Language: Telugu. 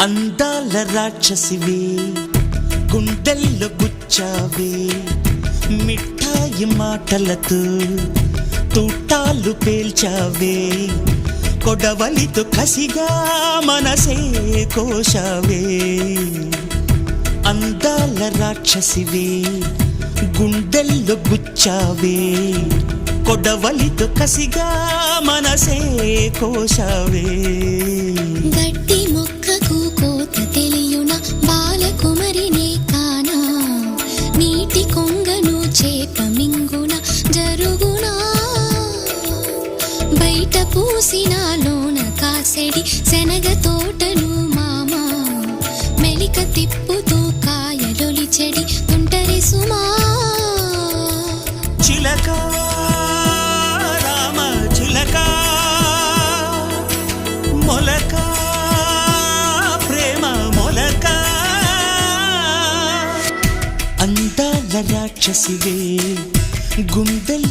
అందాల రాక్షసివే గుండెల్లో గుచ్చావే మిఠాయి మాటలతో తూటాలు పేల్చావే కొడవలితో కసిగా మనసే కోశావే అందాల రాక్షసివే గుండెల్లో గుచ్చావే కొడవలితో కసిగా మనసే కోశావే గట్టి మొక్కకు కోత తెలియున బాలకుమరినే కానా నీటి కొంగను చేప మింగున జరుగునా బయట పూసిన లోన కాసెడి శనగ తోటను మామ మెలిక తిప్పుతూ కాయలొలి చెడి తుంటరి సుమా చిలక రామ చిలక మొలక ప్రేమ మొలక అందాల రాక్షసివే గుండెల్